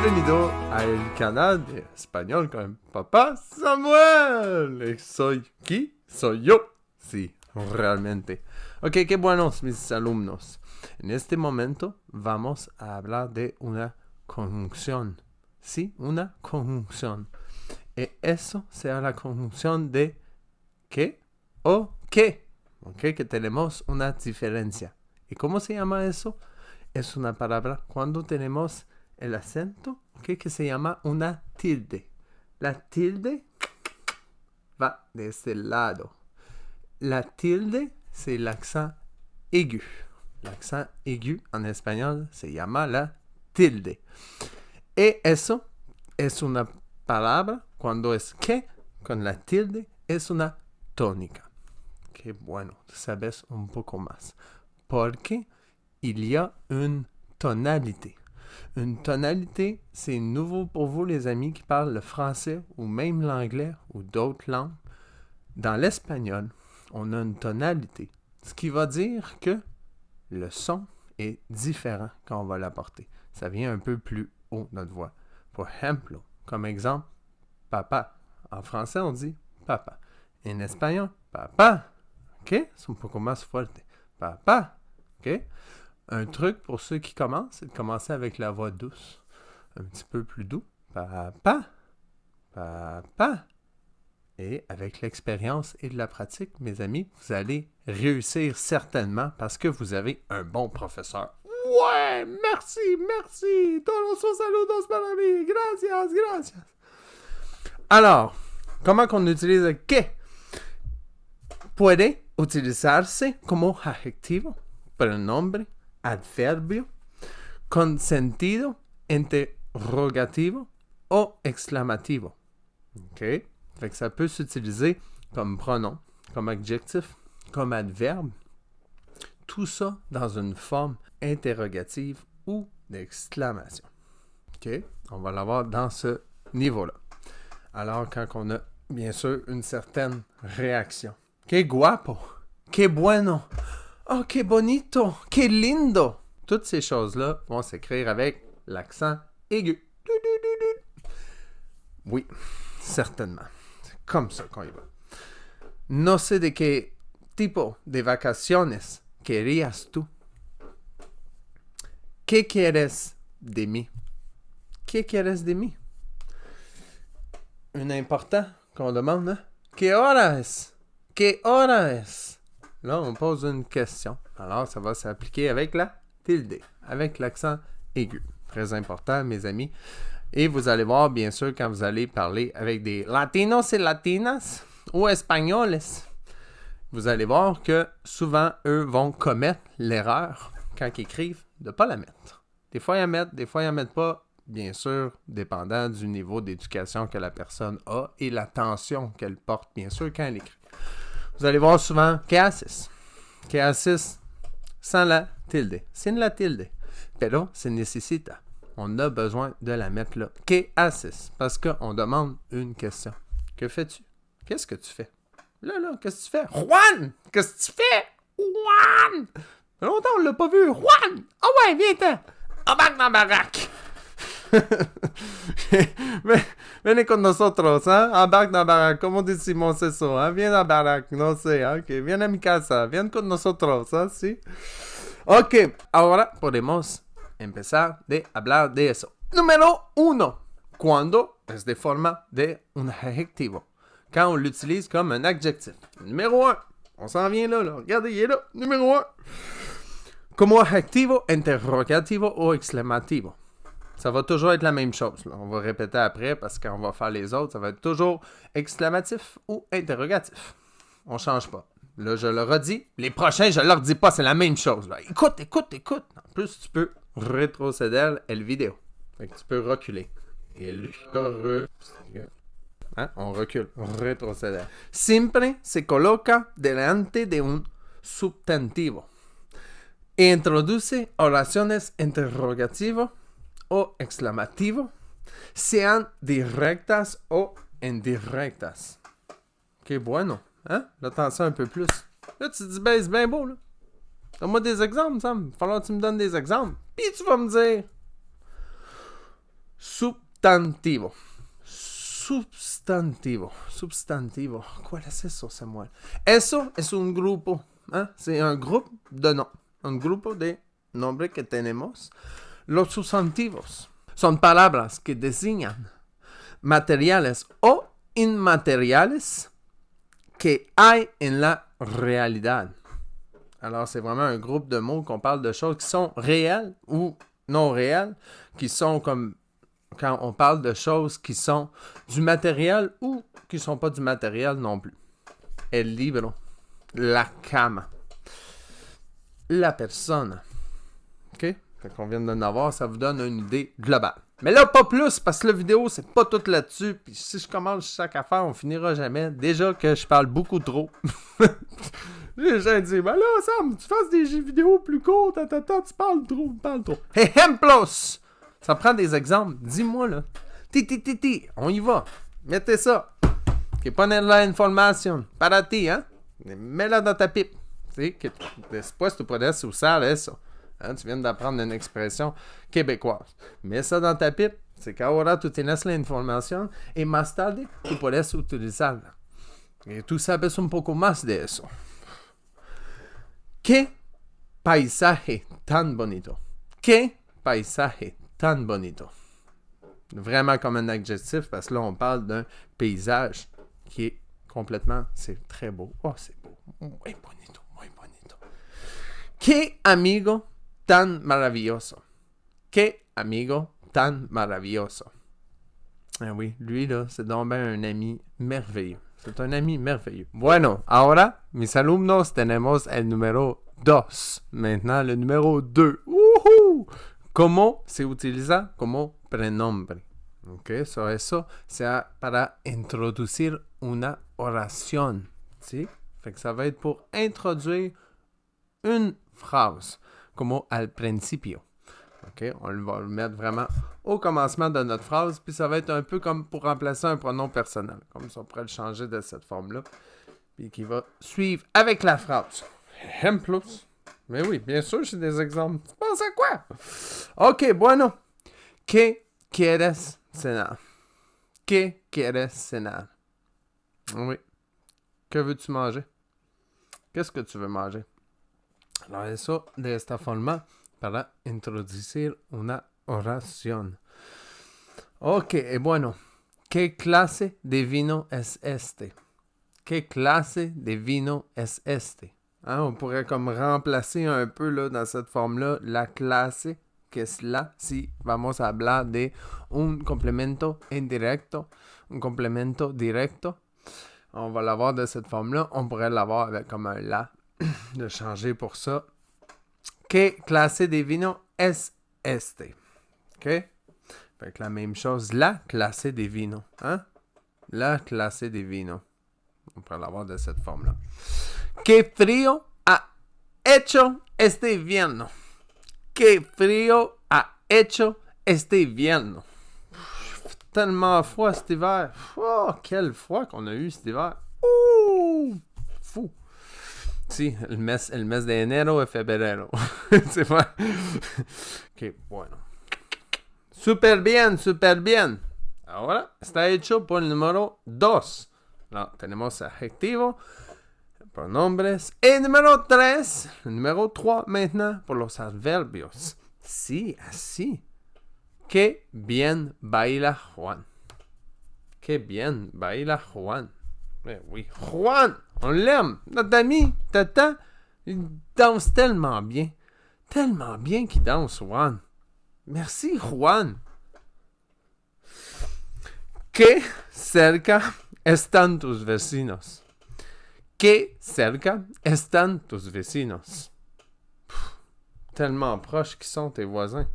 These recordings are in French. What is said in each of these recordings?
Bienvenido al canal de español con Papá Samuel. ¿Soy qui? Soy yo. Sí, realmente. Ok, qué buenos mis alumnos. En este momento vamos a hablar de una conjunción. Sí, una conjunción. Y eso será la conjunción de ¿qué? O ¿qué? Ok, que tenemos una diferencia. ¿Y cómo se llama eso? Es una palabra cuando tenemos el acento, okay, que se llama una tilde. La tilde va de este lado. La tilde, c'est l'accent aigu. L'accent aigu en español se llama la tilde. Y eso es una palabra cuando es que con la tilde es una tónica. Qué bueno, sabes un poco más. Porque il y a une tonalité. Une tonalité, c'est nouveau pour vous les amis qui parlent le français ou même l'anglais ou d'autres langues. Dans l'espagnol, on a une tonalité, ce qui va dire que le son est différent quand on va l'apporter. Ça vient un peu plus haut, notre voix. Por ejemplo, comme exemple, papa. En français, on dit papa. En espagnol, papa. OK? C'est un poco más fuerte. Papa. OK? Un truc pour ceux qui commencent, c'est de commencer avec la voix douce. Un petit peu plus doux. Papa. Papa. Et avec l'expérience et de la pratique, mes amis, vous allez réussir certainement parce que vous avez un bon professeur. Ouais, merci. Todos los saludos para mí. Gracias. Alors, comment qu'on utilise le que? Puede utilizarse como adjetivo, pronombre, adverbio, con sentido interrogativo o exclamativo. OK? Fait que ça peut s'utiliser comme pronom, comme adjectif, comme adverbe. Tout ça dans une forme interrogative ou d'exclamation. OK? On va l'avoir dans ce niveau-là. Alors, quand on a, bien sûr, une certaine réaction. Que guapo! Que bueno! Oh, que bonito! Que lindo! Toutes ces choses-là vont s'écrire avec l'accent aigu. Oui, certainement. C'est comme ça qu'on y va. No sé de qué tipo de vacaciones querías tú. ¿Qué quieres de mí? ¿Qué quieres de mí? Un important qu'on demande, hein? ¿Qué hora es? ¿Qué hora es? Là, on pose une question. Alors, ça va s'appliquer avec la tilde, avec l'accent aigu. Très important, mes amis. Et vous allez voir, bien sûr, quand vous allez parler avec des latinos et latinas ou espagnoles, vous allez voir que souvent, eux vont commettre l'erreur quand ils écrivent de ne pas la mettre. Des fois, ils la mettent, des fois, ils la mettent pas. Bien sûr, dépendant du niveau d'éducation que la personne a et l'attention qu'elle porte, bien sûr, quand elle écrit. Vous allez voir souvent « ¿Qué haces? ¿Qué haces?» sans la tilde. Sin la tilde. Pero se necesita. On a besoin de la mettre là. « ¿Qué haces? » Parce qu'on demande une question. Que fais-tu? Qu'est-ce que tu fais? Là, qu'est-ce que tu fais? Juan! Qu'est-ce que tu fais? Juan! Ça fait longtemps on l'a pas vu. Juan! Ah ouais, viens-t'en! Embarque dans la baraque! Ven con nosotros, hein? Embarque dans la baraque. Como decimos eso, hein? Viens dans la baraque, no sé, hein? Okay. Viens a mi casa, viens con nosotros, hein? Sí. Ok, ahora podemos empezar de hablar de eso. Número 1. Cuando es de forma de un adjetivo. Quand on l'utilise comme un adjectif. Numéro 1. On s'en vient là. Regardez, il est là. Numéro 1. Como adjetivo, interrogativo o exclamativo. Ça va toujours être la même chose. Là. On va répéter après parce qu'on va faire les autres. Ça va être toujours exclamatif ou interrogatif. On ne change pas. Là, je le redis. Les prochains, je ne leur dis pas. C'est la même chose. Là. Écoute. En plus, tu peux rétrocéder le vidéo. Fait que tu peux reculer. Hein? On recule. Retroceder. Siempre se coloca delante de un substantivo. E introduce oraciones interrogativas o exclamativo, sean directas o indirectas. Ok, bueno. Hein? Là, t'en sais un peu plus. Là, tu te dis, ben, c'est bien beau, là. Donne-moi des exemples, Sam. Il va falloir que tu me donnes des exemples. Puis tu vas me dire, Substantivo. Substantivo. ¿Cuál es eso, Samuel? Eso es un grupo. ¿Eh? C'est un groupe de noms. Un grupo de nombres que tenemos. Los sustantivos son palabras que designan materiales o inmateriales que hay en la realidad. Alors, c'est vraiment un groupe de mots qu'on parle de choses qui sont réelles ou non réelles, qui sont comme quand on parle de choses qui sont du matériel ou qui ne sont pas du matériel non plus. El libro, la cama, la persona. OK? Fait qu'on vient d'en avoir, ça vous donne une idée globale. Mais là, pas plus, parce que la vidéo, c'est pas tout là-dessus. Puis si je commence chaque affaire, on finira jamais. Déjà que je parle beaucoup trop. Les gens disent, ben là, Sam, tu fasses des vidéos plus courtes, tu parles trop. Ejemplos! Ça prend des exemples. Dis-moi, là. On y va. Mettez ça. Que ponen la información para ti, hein? Mets-la dans ta pipe. ¿Sí? Que después tú puedes usar eso. Hein? Tu viens d'apprendre une expression québécoise. Mets ça dans ta pipe. C'est qu'ahora tú tienes la información y más tarde tú puedes utilizarla. Y tú sabes un poco más de eso. ¡Qué paisaje tan bonito! ¡Qué paisaje tan bonito! Vraiment comme un adjectif, parce que là, on parle d'un paysage qui est complètement... C'est très beau. Oh, c'est beau. Muy bonito. ¡Qué amigo tan maravilloso! ¡Qué amigo tan maravilloso! Ah oui, lui, là, c'est donc bien un ami merveilleux. C'est un ami merveilleux. Bueno, ahora, mis alumnos, tenemos el número 2. Maintenant, le numéro 2. ¡Uhú! ¿Cómo se utiliza como prenombre? Ok, so eso c'est para introducir una oración. ¿Sí? Fait que ça va être pour introduire une phrase, como al principio. OK? On va le mettre vraiment au commencement de notre phrase, puis ça va être un peu comme pour remplacer un pronom personnel. Comme ça, on pourrait le changer de cette forme-là, puis qui va suivre avec la phrase. Ejemplos. Mais oui, bien sûr, j'ai des exemples. Tu penses à quoi? OK, bueno. ¿Qué quieres cenar? ¿Qué quieres cenar? Oui. Que veux-tu manger? Qu'est-ce que tu veux manger? Alors, eso de esta forma para introducir una oración. Ok, bueno. ¿Qué clase de vino es este? ¿Qué clase de vino es este? Hein, on pourrait comme remplacer un peu là, dans cette forme-là la clase, que es la, si vamos a hablar de un complemento indirecto, un complemento directo. On va l'avoir de cette forme-là. On pourrait l'avoir avec comme un la, de changer pour ça. ¿Qué clase de vino es este? OK? Fait que la même chose, la clase de vino. Hein? La clase de vino. On pourrait l'avoir de cette forme-là. ¿Qué frío ha hecho este invierno? ¿Qué frío ha hecho este invierno? Tellement froid cet hiver. Oh, quel froid qu'on a eu cet hiver. Ouh! Fou. Sí, el mes de enero y febrero. C'est vrai. Ok, bueno. Super bien. Ahora está hecho por el número 2. No, tenemos adjetivo, pronombres. Et número 3, le numéro 3 maintenant pour los adverbios. Sí, así. Qué bien baila Juan. Qué bien baila Juan. Mais oui, Juan, on l'aime. Notre ami, Tata, il danse tellement bien. Tellement bien qu'il danse, Juan. Merci, Juan. ¿Qué cerca están tus vecinos? ¿Qué cerca están tus vecinos? Tellement proches qu'ils sont tes voisins.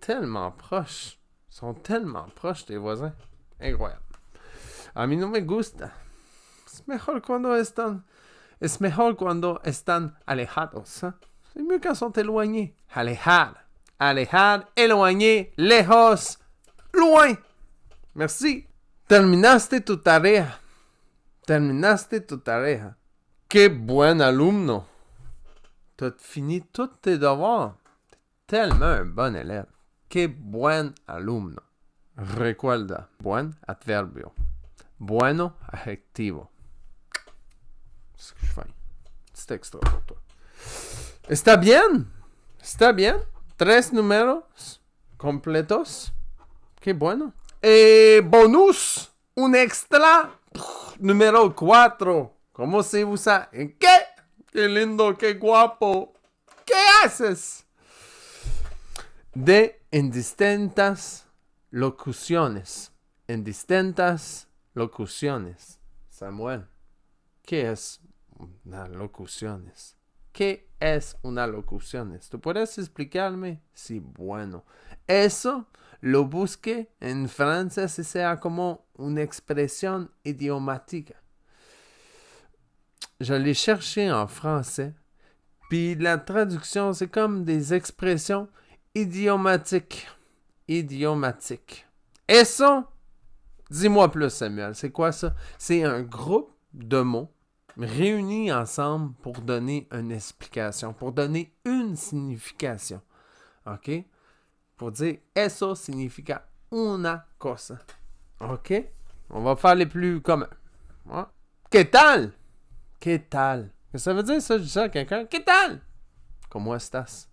Tellement proches. Ils sont tellement proches tes voisins. Incroyable. A mí no me gusta. Es mejor cuando están alejados. ¿Eh? C'est mieux quand sont éloignés. Alejar, éloigné, lejos, loin. Merci. Terminaste tu tarea. Qué buen alumno. Tu as fini tous tes devoirs. T'es tellement un bon élève. Qué buen alumno. Recuerda, buen adverbio. Bueno adjetivo. C'est ce que je fais. Petit extra pour toi. Está bien. Está bien. 3 números completos. Qué bueno. Bonus. Un extra. Número 4. ¿Cómo se usa? ¿En qué? Qué lindo, qué guapo. ¿Qué haces? En distintas locuciones. En distintas locuciones. Samuel, ¿qué es una locuciones? ¿Qué es una locuciones? ¿Tú puedes explicarme? Sí, bueno. Eso lo busqué en francés y sea como una expresión idiomatique. Je l'ai cherché en français, puis la traduction, c'est comme des expressions idiomatiques. Idiomatiques. Eso, dis-moi plus, Samuel, c'est quoi ça? C'est un groupe de mots réunis ensemble pour donner une explication, pour donner une signification. OK? Pour dire, eso significa una cosa. OK? On va faire les plus communs. Ouais. ¿Qué tal? ¿Qué tal? Qu'est-ce que ça veut dire, ça? Je dis ça à quelqu'un. ¿Qué tal? Comment estás?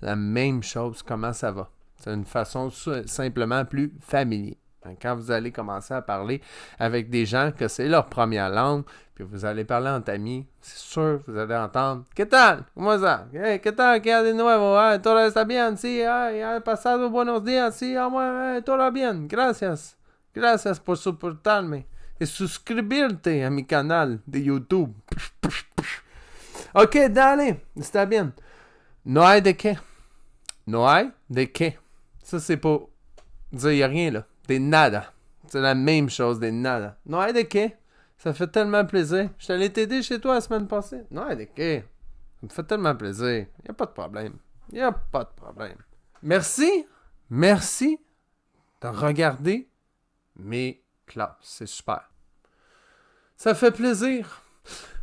La même chose. Comment ça va? C'est une façon simplement plus familière. Quand vous allez commencer à parler avec des gens que c'est leur première langue, puis vous allez parler entre amis, c'est sûr que vous allez entendre ¿Qué tal? ¿Cómo está? Hey, ¿qué tal? ¿Qué hay de nuevo? ¿Todo está bien? Sí, ¿ha pasado buenos días? Sí, todo bien. Gracias. Gracias por soportarme. Y suscribirte a mi canal de YouTube. Ok, dale. Está bien. No hay de qué. No hay de qué. Ça, c'est pour dire y a rien, là. Des nada. C'est la même chose, des nada. No hay de qué. Ça fait tellement plaisir. Je suis allé t'aider chez toi la semaine passée. No hay de qué. Ça me fait tellement plaisir. Y a pas de problème. Y a pas de problème. Merci. Merci de regarder mes classes. C'est super. Ça fait plaisir.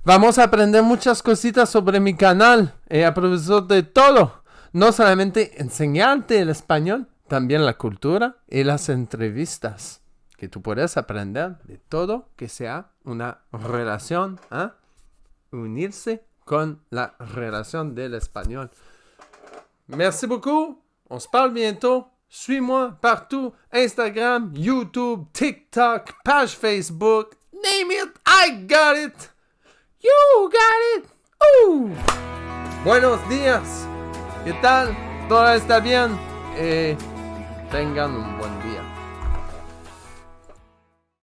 Vamos a aprender muchas cositas sobre mi canal. Y a profesor de todo. No solamente enseñarte el español, también la cultura y las entrevistas. Que tú puedes aprender de todo que sea una relación, ¿eh? Unirse con la relación del español. Merci beaucoup. On se parle bientôt. Suis-moi partout. Instagram, YouTube, TikTok, page Facebook. Name it. I got it. You got it. Ooh. Buenos días. ¿Qué tal? ¿Todo está bien? Tengan un buen día.